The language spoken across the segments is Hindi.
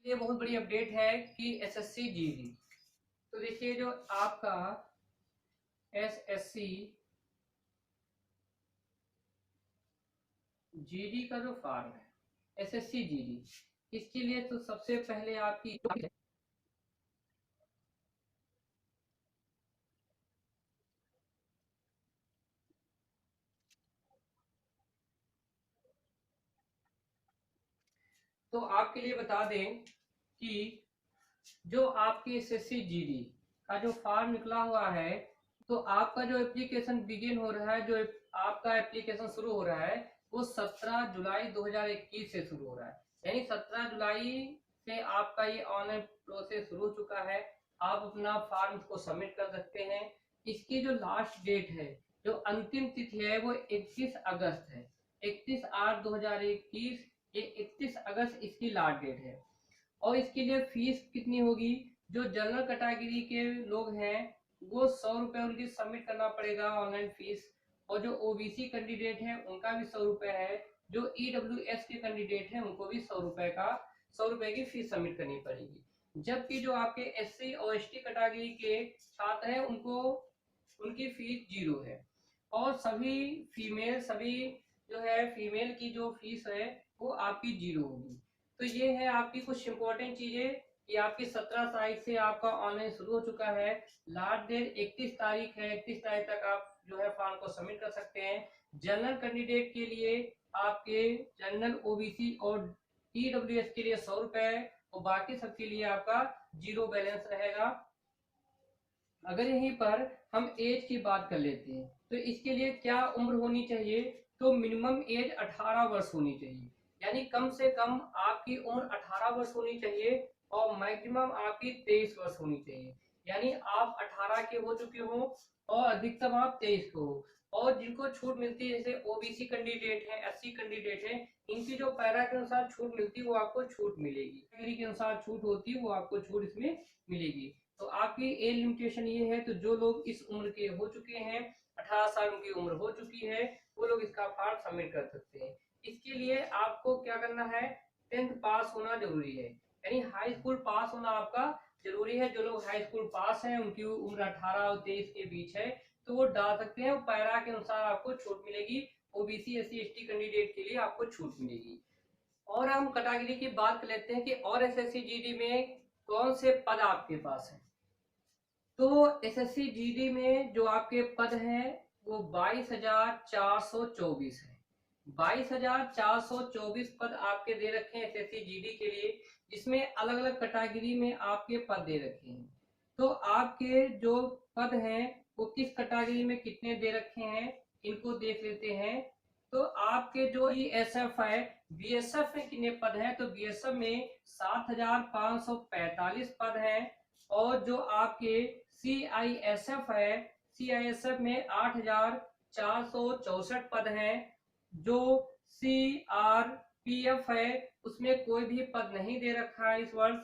ये बहुत बड़ी अपडेट है कि एसएससी जीडी। तो देखिए जो आपका एसएससी जीडी का जो फॉर्म है एसएससी जीडी, इसके लिए तो सबसे पहले आपकी तो आपके लिए बता दें कि जो आपकी एसएससी जीडी का जो फॉर्म निकला हुआ है, तो आपका जो एप्लीकेशन बिगिन हो रहा है, जो आपका एप्लीकेशन शुरू हो रहा है वो 17 जुलाई 2021 से शुरू हो रहा है। यानी 17 जुलाई से आपका ये ऑनलाइन प्रोसेस शुरू हो चुका है। आप अपना फॉर्म को सबमिट कर सकते हैं। इसकी जो लास्ट डेट है, जो अंतिम तिथि है वो 31 अगस्त है। 31/8/2021 ये 31 अगस्त इसकी लास्ट डेट है। और इसके लिए फीस कितनी होगी? जो जनरल कैटेगरी के लोग हैं वो 100 रुपए उनकी सबमिट करना पड़ेगा ऑनलाइन फीस। और जो ओबीसी कैंडिडेट है उनका भी 100 रुपए है। जो ईडब्ल्यूएस के कैंडिडेट हैं उनको भी 100 रुपए की फीस सबमिट करनी पड़ेगी। जबकि जो आपके एससी और एसटी कैटेगरी के छात्र हैं उनको उनकी फीस 0 है। और सभी जो है फीमेल की जो फीस है वो आपकी 0 होगी। तो ये है आपकी कुछ इंपॉर्टेंट चीजें कि आपकी 17 तारीख से आपका ऑनलाइन शुरू हो चुका है। लास्ट डेट 31 तारीख है। 31 तारीख तक आप जो है फॉर्म को सबमिट कर सकते हैं। जनरल कैंडिडेट के लिए आपके जनरल ओबीसी और ईडब्ल्यूएस के लिए 100 रुपए और बाकी सबके लिए आपका 0 बैलेंस रहेगा। अगर यहीं पर हम एज की बात कर लेते हैं तो इसके लिए क्या उम्र होनी चाहिए? तो मिनिमम एज 18 वर्ष होनी चाहिए। यानी कम से कम आपकी उम्र 18 वर्ष होनी चाहिए और मैक्सिमम आपकी 23 वर्ष होनी चाहिए। यानी आप 18 के हो चुके हो और अधिकतम आप 23 के हो। और जिनको छूट मिलती है जैसे ओबीसी कैंडिडेट है, एससी कैंडिडेट है, इनकी जो पैरा के अनुसार छूट मिलती है वो आपको छूट मिलेगी। कैटेगरी के अनुसार छूट होती है वो आपको छूट इसमें मिलेगी। तो आपकी एज लिमिटेशन ये है। तो जो लोग इस उम्र के हो चुके हैं, 18 साल उनकी उम्र हो चुकी है, वो लोग इसका फॉर्म सबमिट कर सकते हैं। इसके लिए आपको क्या करना है? 10th पास होना जरूरी है। यानी हाई स्कूल पास होना आपका जरूरी है। जो लोग हाई स्कूल पास हैं उनकी उम्र 18 और 23 के बीच है तो वो डाल सकते हैं। पैरा के अनुसार आपको छूट मिलेगी। ओबीसी एससी एसटी कैंडिडेट के लिए आपको छूट मिलेगी। और हम कैटेगरी की बात कर लेते हैं कि और एसएससी जीडी में कौन से पद आपके पास है। तो एसएससी जीडी में जो आपके पद हैं वो 22,424 है। 22,424 पद आपके दे रखे हैं एसएससी जीडी के लिए, जिसमें अलग अलग कैटेगरी में आपके पद दे रखे हैं। तो आपके जो पद हैं वो किस कैटेगरी में कितने दे रखे हैं इनको देख लेते हैं। तो आपके जो बीएसएफ है, बीएसएफ में कितने पद हैं? तो बीएसएफ में 7,545 पद हैं। और जो आपके सीआईएसएफ है, सीआईएसएफ में 8,464 पद हैं। जो सीआरपीएफ है उसमें कोई भी पद नहीं दे रखा है इस वर्ष।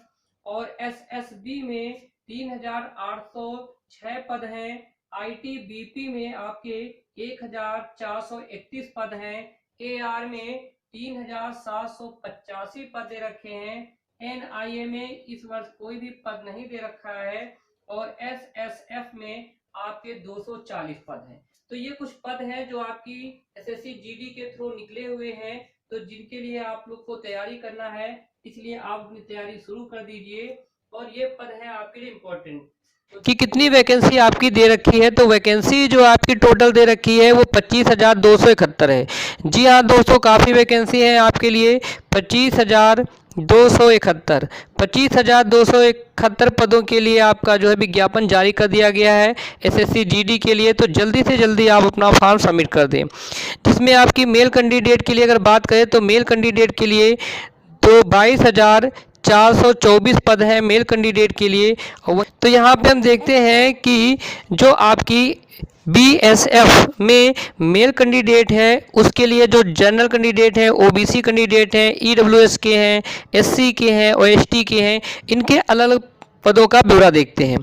और एसएसबी में 3,806 पद हैं। आईटीबीपी में आपके 1,431 पद हैं। एआर में 3,785 पद दे रखे हैं। एनआईए में इस वर्ष कोई भी पद नहीं दे रखा है। और एसएसएफ में आपके 240 पद हैं। तो ये कुछ पद हैं जो आपकी एसएससी जीडी के थ्रू निकले हुए हैं। तो जिनके लिए आप लोग को तैयारी करना है, इसलिए आप अपनी तैयारी शुरू कर दीजिए। और ये पद है आपके लिए इम्पोर्टेंट कि कितनी वैकेंसी आपकी दे रखी है। तो वैकेंसी जो आपकी टोटल दे रखी है वो 25,271 है। जी हाँ दोस्तों, काफ़ी वैकेंसी है आपके लिए। 25,271 25,271 पदों के लिए आपका जो है विज्ञापन जारी कर दिया गया है एसएससी जीडी के लिए। तो जल्दी से जल्दी आप अपना फॉर्म सबमिट कर दें। जिसमें आपकी मेल कैंडिडेट के लिए अगर बात करें तो मेल कैंडिडेट के लिए तो 22,424 पद हैं मेल कैंडिडेट के लिए। तो यहाँ पे हम देखते हैं कि जो आपकी बीएसएफ में मेल कैंडिडेट है उसके लिए जो जनरल कैंडिडेट है, ओबीसी कैंडिडेट हैं, ईडब्ल्यूएस के हैं, एससी के हैं और एसटी के हैं, इनके अलग अलग पदों का ब्यौरा देखते हैं।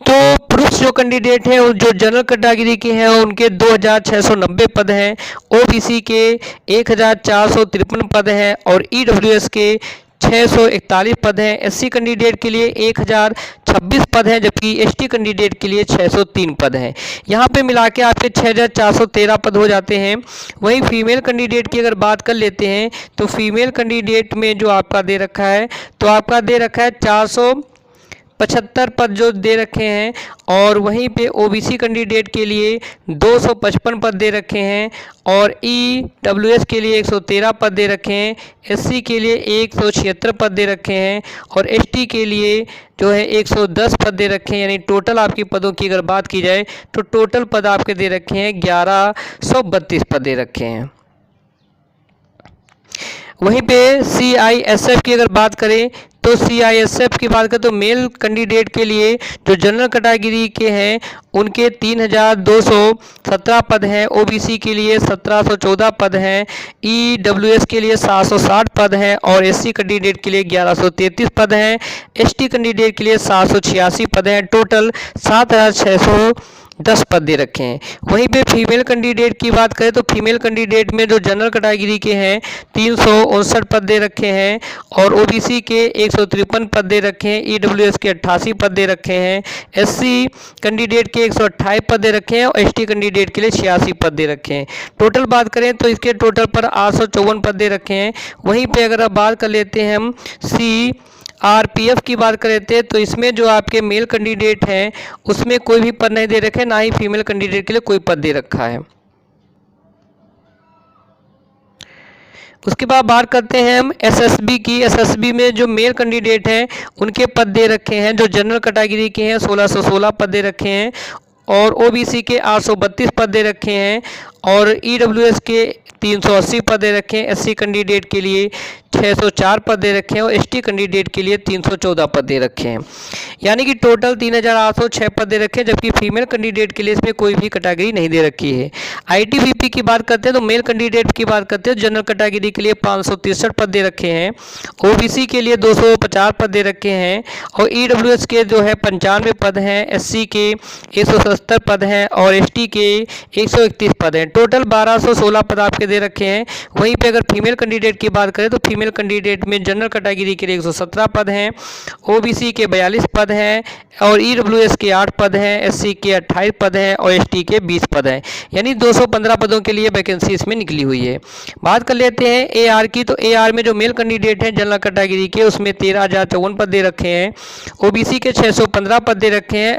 तो पुरुष जो कैंडिडेट हैं जो जनरल कैटेगरी के हैं उनके 2,690 पद हैं। ओबीसी के 1,453 पद हैं और ईडब्ल्यूएस के 641 पद हैं। SC कैंडिडेट के लिए 1026 पद हैं, जबकि ST कैंडिडेट के लिए 603 पद हैं। यहाँ पे मिला के आपके 6413 पद हो जाते हैं। वहीं फीमेल कैंडिडेट की अगर बात कर लेते हैं तो फीमेल कैंडिडेट में जो आपका दे रखा है, तो आपका दे रखा है 475 पद जो दे रखे हैं, और वहीं पे OBC कैंडिडेट के लिए 255 पद दे रखे हैं, और EWS के लिए 113 पद दे रखे हैं, SC के लिए 176 पद दे रखे हैं, और ST के लिए जो है 110 पद दे रखे हैं। यानी टोटल आपकी पदों की अगर बात की जाए तो टोटल पद आपके दे रखे हैं 1132 पद दे रखे हैं। वहीं पे CISF की अगर बात करें तो CISF की बात करें तो मेल कैंडिडेट के लिए जो जनरल कैटेगरी के हैं उनके 3217 पद हैं, OBC के लिए 1714 पद हैं, EWS के लिए 760 पद हैं, और SC कैंडिडेट के लिए 1133 पद हैं, ST कैंडिडेट के लिए 786 पद हैं। टोटल 7610 पद दे रखे हैं। वहीं पे फीमेल कैंडिडेट की बात करें तो फीमेल कैंडिडेट में जो जनरल कैटेगरी के हैं 359 पद दे रखे हैं, और OBC के 153 पद दे रखे हैं, EWS के 88 पद दे रखे हैं, SC कैंडिडेट के 128 पद दे रखे हैं, और ST कैंडिडेट के लिए 86 पद दे रखे हैं। टोटल बात करें तो इसके टोटल पर 854 पद दे रखे हैं। वहीं पे अगर आप बात कर लेते हैं हम CRPF की बात कर लेते हैं तो इसमें जो आपके मेल कैंडिडेट हैं उसमें कोई भी पद नहीं दे रखे, ना ही फीमेल कैंडिडेट के लिए कोई पद दे रखा है। उसके बाद बात करते हैं हम SSB की। SSB में जो मेल कैंडिडेट हैं उनके पद दे रखे हैं, जो जनरल कैटेगरी के हैं 1616 पद दे रखे हैं, और OBC के 832 पद दे रखे हैं, और EWS के 380 पद दे रखे हैं, SC कैंडिडेट के लिए 604 पद दे रखे हैं, और ST कैंडिडेट के लिए 314 पद दे रखे हैं। यानी कि टोटल 3806 पद दे रखे हैं, जबकि फीमेल कैंडिडेट के लिए इसमें कोई भी कैटेगरी नहीं दे रखी है। ITBP की बात करते हैं तो मेल कैंडिडेट की बात करते हैं, जनरल कैटेगरी के लिए 563 पद दे रखे हैं, OBC के लिए 250 पद दे रखे हैं, और EWS के जो है 95 पद हैं, SC के 170 पद हैं, और ST के 131 पद हैं। टोटल 1216 पद आपके दे रखे हैं। वहीं पे अगर फीमेल कैंडिडेट की बात करें तो फीमेल कैंडिडेट में जनरल कैटेगरी के लिए 117 पद हैं, OBC के 42 पद हैं, और EWS के 8 पद हैं, SC के 28 पद हैं, और ST के 20 पद हैं। यानी 215 पदों के लिए वैकेंसी इसमें निकली हुई है। बात कर लेते हैं AR की। तो AR में जो मेल कैंडिडेट हैं जनरल कैटेगरी के उसमें 13,054 पद दे रखे हैं, OBC के 615 पद दे रखे हैं,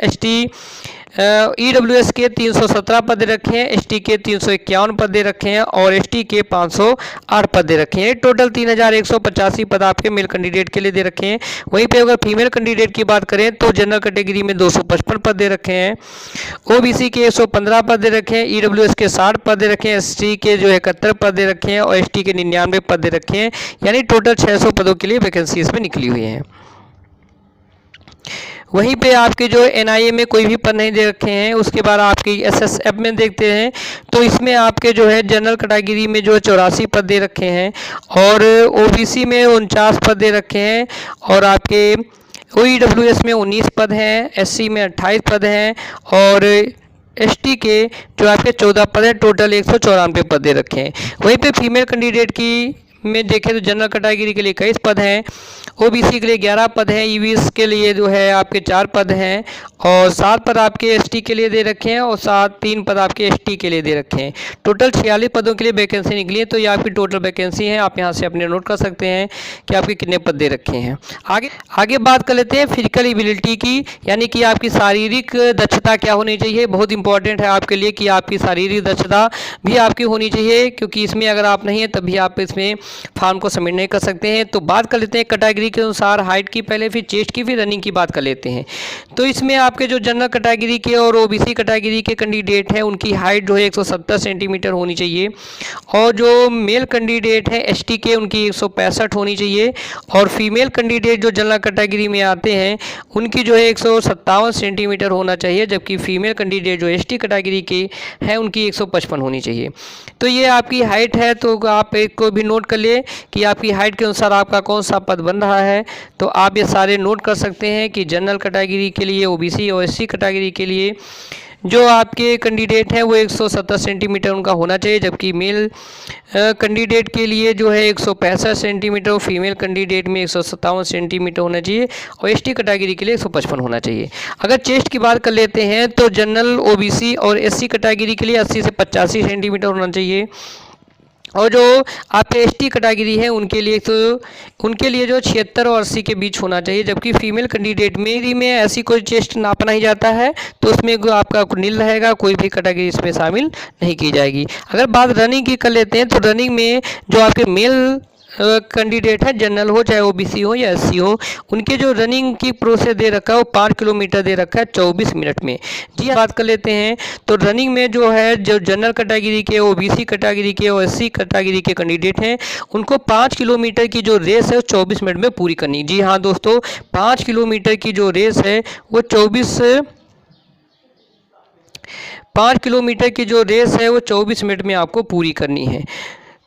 EWS के 317 पद दे रखे हैं, ST के 351 पद दे रखे हैं, और ST के 508 पद दे रखे हैं। टोटल 3185 पद आपके मेल कैंडिडेट के लिए दे रखे हैं। वहीं पे अगर फीमेल कैंडिडेट की बात करें तो जनरल कैटेगरी में 255 पद दे रखे हैं, OBC के 115 पद दे रखे हैं, EWS के 60 पद दे रखे हैं, ST के जो 71 पद दे रखे हैं, और ST के 99 पद दे रखे हैं। यानी टोटल 600 पदों के लिए वैकेंसी इसमें निकली हुई है। वहीं पे आपके जो NIA में कोई भी पद नहीं दे रखे हैं। उसके बाद आपकी SSF में देखते हैं तो इसमें आपके जो है जनरल कैटेगरी में जो 84 पद दे रखे हैं, और OBC में 49 पद दे रखे हैं, और आपके OEWS में 19 पद हैं, SC में 28 पद हैं, और ST के जो आपके 14 पद हैं। टोटल 194 पद दे रखे हैं। वहीं पे फीमेल कैंडिडेट की में देखें तो जनरल कैटेगरी के लिए 21 पद हैं, OBC के लिए 11 पद हैं, EWS के लिए जो है आपके 4 पद हैं, और 7 पद आपके ST के लिए दे रखे हैं, और 3 पद आपके ST के लिए दे रखे हैं। टोटल 46 पदों के लिए वैकेंसी निकली है। तो ये आपकी टोटल वैकेंसी है। आप यहाँ से अपने नोट कर सकते हैं कि आपके कितने पद दे रखे हैं। आगे बात कर लेते हैं फिजिकल एबिलिटी की, यानी कि आपकी शारीरिक दक्षता क्या होनी चाहिए। बहुत इंपॉर्टेंट है आपके लिए कि आपकी शारीरिक दक्षता भी आपकी होनी चाहिए, क्योंकि इसमें अगर आप नहीं है तभी आप इसमें फॉर्म को सबमिट नहीं कर सकते हैं। तो बात कर लेते हैं कैटेगरी के अनुसार हाइट की, पहले फिर चेस्ट की, फिर रनिंग की बात कर लेते हैं। तो इसमें आपके जो जनरल कैटेगरी के और OBC कैटेगरी के कैंडिडेट हैं उनकी हाइट जो है 170 सेंटीमीटर होनी चाहिए, और जो मेल कैंडिडेट हैं ST के उनकी 165 होनी चाहिए, और फीमेल कैंडिडेट जो जनरल कैटेगरी में आते हैं उनकी जो है 157 सेंटीमीटर होना चाहिए, जबकि फीमेल कैंडिडेट जो ST कैटेगरी के हैं उनकी 155 होनी चाहिए। तो ये आपकी हाइट है। तो आप एक को भी नोट कर लिए कि आपकी हाइट के अनुसार आपका कौन सा पद बन रहा है। तो आप ये सारे नोट कर सकते हैं कि जनरल कैटेगरी के लिए, OBC और SC कैटेगरी के लिए जो आपके कैंडिडेट हैं वो 170 सेंटीमीटर उनका होना चाहिए, जबकि मेल कैंडिडेट के लिए जो है 165 सेंटीमीटर और फीमेल कैंडिडेट में 157 सेंटीमीटर होना चाहिए और एसटी कैटेगरी के लिए 155 होना चाहिए। अगर चेस्ट की बात कर लेते हैं तो जनरल, ओबीसी और एससी कैटेगरी के लिए 80 से 85 सेंटीमीटर होना चाहिए और जो आपके एसटी कैटेगरी है उनके लिए जो 76 और 80 के बीच होना चाहिए, जबकि फीमेल कैंडिडेट में ऐसी कोई चेस्ट नापा नहीं जाता है, तो उसमें आपका नील रहेगा, कोई भी कैटेगरी इसमें शामिल नहीं की जाएगी। अगर बात रनिंग की कर लेते हैं तो रनिंग में जो आपके मेल कैंडिडेट है, जनरल हो चाहे ओबीसी हो या एससी हो, उनके जो रनिंग की प्रोसेस दे रखा है वो 5 किलोमीटर दे रखा है 24 मिनट में। जी बात कर लेते हैं तो रनिंग में जो है जो जनरल कैटेगरी के, ओबीसी कैटेगरी के और एससी कैटेगरी के कैंडिडेट हैं उनको 5 किलोमीटर की जो रेस है वो 24 मिनट में पूरी करनी। जी हाँ दोस्तों, 5 किलोमीटर की जो रेस है वो 5 किलोमीटर की जो रेस है वो 24 मिनट में आपको पूरी करनी है।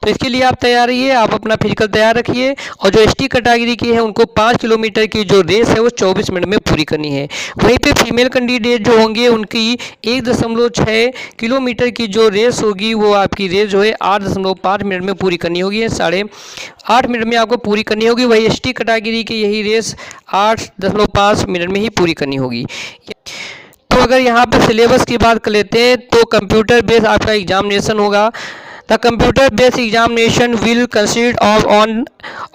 तो इसके लिए आप तैयार रहिए, आप अपना फिजिकल तैयार रखिए और जो एसटी कैटेगरी की है उनको 5 किलोमीटर की जो रेस है वो 24 मिनट में पूरी करनी है। वहीं पे फीमेल कैंडिडेट जो होंगे उनकी 1.6 किलोमीटर की जो रेस होगी वो आपकी रेस जो है 8.5 मिनट में पूरी करनी होगी, 8.5 मिनट में आपको पूरी करनी होगी। वही एसटी कैटेगरी की यही रेस 8.5 मिनट में ही पूरी करनी होगी। तो अगर यहाँ पर सिलेबस की बात कर लेते हैं तो कंप्यूटर बेस्ड आपका एग्जामिनेशन होगा। The computer-based examination will consist of on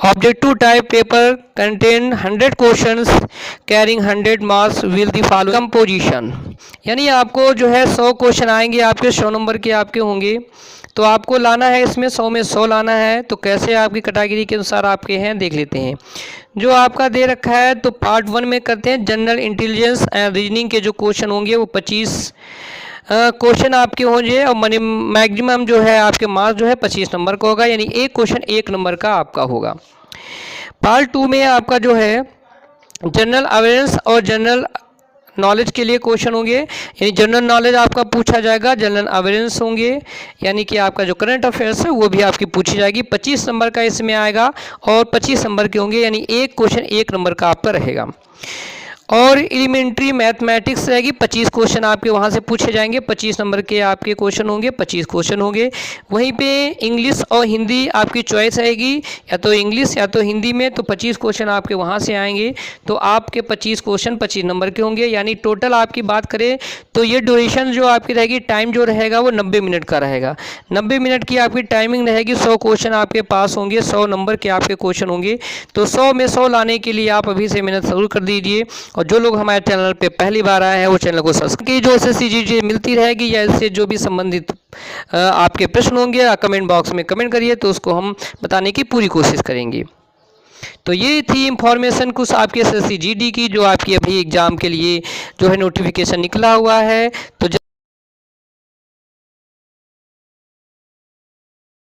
objective type paper contain 100 questions carrying 100 marks with the following composition। यानी आपको जो है 100 क्वेश्चन आएंगे आपके, 100 नंबर के आपके होंगे, तो आपको लाना है इसमें 100 में 100 लाना है। तो कैसे आपकी कैटेगरी के अनुसार आपके हैं देख लेते हैं। जो आपका दे रखा है तो पार्ट 1 में करते हैं जनरल इंटेलिजेंस एंड रीजनिंग के जो क्वेश्चन होंगे वो 25 क्वेश्चन आपके होंगे और मैक्सिमम जो है आपके मार्क्स जो है 25 नंबर का होगा, यानी एक क्वेश्चन 1 नंबर का आपका होगा। पार्ट 2 में आपका जो है जनरल अवेयरनेस और जनरल नॉलेज के लिए क्वेश्चन होंगे, यानी जनरल नॉलेज आपका पूछा जाएगा, जनरल अवेयरनेस होंगे, यानी कि आपका जो करंट अफेयर्स है वो भी आपकी पूछी जाएगी। 25 नंबर का इसमें आएगा और 25 नंबर के होंगे, यानी एक क्वेश्चन 1 नंबर का आपका रहेगा। और एलिमेंट्री मैथमेटिक्स रहेगी, 25 क्वेश्चन आपके वहाँ से पूछे जाएंगे, 25 नंबर के आपके क्वेश्चन होंगे, 25 क्वेश्चन होंगे। वहीं पे इंग्लिश और हिंदी आपकी चॉइस रहेगी, या तो इंग्लिश या तो हिंदी में, तो 25 क्वेश्चन आपके वहाँ से आएंगे। तो आपके 25 क्वेश्चन 25 नंबर के होंगे, यानी टोटल आपकी बात करें तो ये ड्यूरेशन जो आपकी रहेगी, टाइम जो रहेगा वो 90 मिनट का रहेगा। 90 मिनट की आपकी टाइमिंग रहेगी। 100 क्वेश्चन आपके पास होंगे, 100 नंबर के आपके क्वेश्चन होंगे। तो 100 में 100 लाने के लिए आप अभी से मेहनत जरूर कर दीजिए। और जो लोग हमारे चैनल पे पहली बार आए हैं वो चैनल को सब्सक्राइब कीजिए। जो एसएससी जीडी मिलती रहेगी या इससे जो भी संबंधित आपके प्रश्न होंगे कमेंट बॉक्स में कमेंट करिए, तो उसको हम बताने की पूरी कोशिश करेंगे। तो ये थी इंफॉर्मेशन कुछ आपके एसएससी जीडी की, जो आपकी अभी एग्जाम के लिए जो है नोटिफिकेशन निकला हुआ है। तो